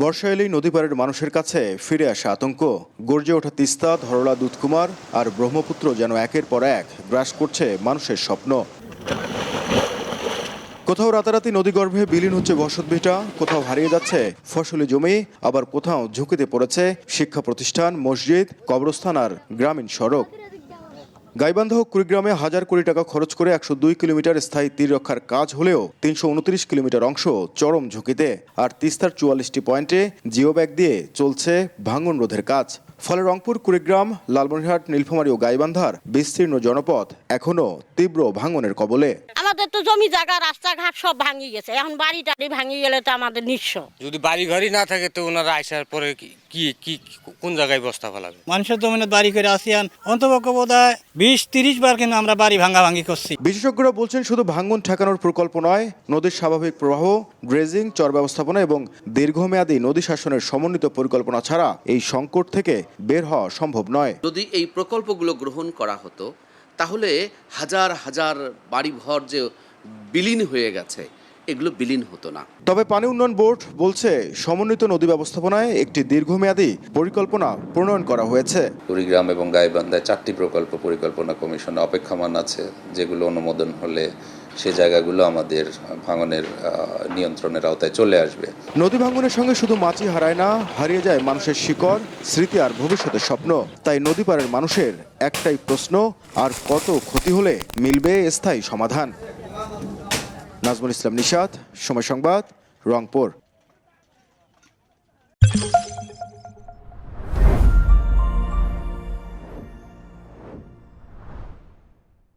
বর্ষা এলেই নদী পাড়ের মানুষের কাছে ফিরে আসে আতঙ্ক। গর্জে ওঠা তিস্তা, ধরলা, দুধকুমার আর ব্রহ্মপুত্র যেন একের পর এক গ্রাস করছে মানুষের স্বপ্ন। কোথাও রাতারাতি নদীগর্ভে বিলীন হচ্ছে বসতভিটা, কোথাও হারিয়ে যাচ্ছে ফসলি জমি, আবার কোথাও ঝুঁকিতে পড়েছে শিক্ষা প্রতিষ্ঠান, মসজিদ, কবরস্থান আর গ্রামীণ সড়ক। গাইবান্ধা ও কুড়িগ্রামে হাজার কোটি টাকা খরচ করে 102 কিলোমিটার স্থায়ী তীর রক্ষার কাজ হলেও 329 কিলোমিটার অংশ চরম ঝুঁকিতে। আর তিস্তার 44টি পয়েন্টে জিও ব্যাগ দিয়ে চলছে ভাঙন রোধের কাজ। ফলে রংপুর, কুড়িগ্রাম, লালমনিরহাট, নীলফামারী ও গাইবান্ধার বিস্তীর্ণ জনপদ এখনো তীব্র ভাঙনের কবলে। আমাদের তো জমি জায়গা, রাস্তাঘাট সব ভাঙি গেছে। এখন বাড়ি টাড়ি ভাঙি গেলে তো আমাদের নিঃস্ব। যদি বাড়ি ঘরই না থাকে তো ওনারা আসার পরে কি কোন জায়গায় বস্তা ফেলাবে? মানুষের জমিনে বাড়ি করে আসিয়ান অন্তপক্ষ বোধহয় 20-30 বার কিন্তু আমরা বাড়ি ভাঙি করছি। বিশেষজ্ঞরা বলছেন, শুধু ভাঙন ঠেকানোর প্রকল্প নয়, নদীর স্বাভাবিক প্রবাহ, ড্রেজিং, চর ব্যবস্থাপনা এবং দীর্ঘমেয়াদী নদী শাসনের সমন্বিত পরিকল্পনা ছাড়া এই সংকট থেকে বের হওয়া সম্ভব নয়। যদি এই প্রকল্পগুলো গ্রহণ করা হতো তাহলে হাজার হাজার বাড়িঘর যে বিলীন হয়ে গেছে এগুলো বিলীন হতো না। তবে পানি উন্নয়ন বোর্ড বলছে, সমন্বিত নদী ব্যবস্থাপনায় একটি দীর্ঘমেয়াদী পরিকল্পনা প্রণয়ন করা হয়েছে। কুড়িগ্রাম এবং গাইবান্ধায় 4টি প্রকল্প পরিকল্পনা কমিশনে অপেক্ষমান আছে, যেগুলো অনুমোদন হলে সে জায়গাগুলো আমাদের ভাঙনের নিয়ন্ত্রণের আওতায় চলে আসবে। নদী ভাঙনের সঙ্গে শুধু মাছই হারায় না, হারিয়ে যায় মানুষের শিকড়, স্মৃতি আর ভবিষ্যতের স্বপ্ন। তাই নদী পাড়ের মানুষের একটাই প্রশ্ন, আর কত ক্ষতি হলে মিলবে স্থায়ী সমাধান? নাজমুল ইসলাম নিশাত, সময় সংবাদ, রংপুর।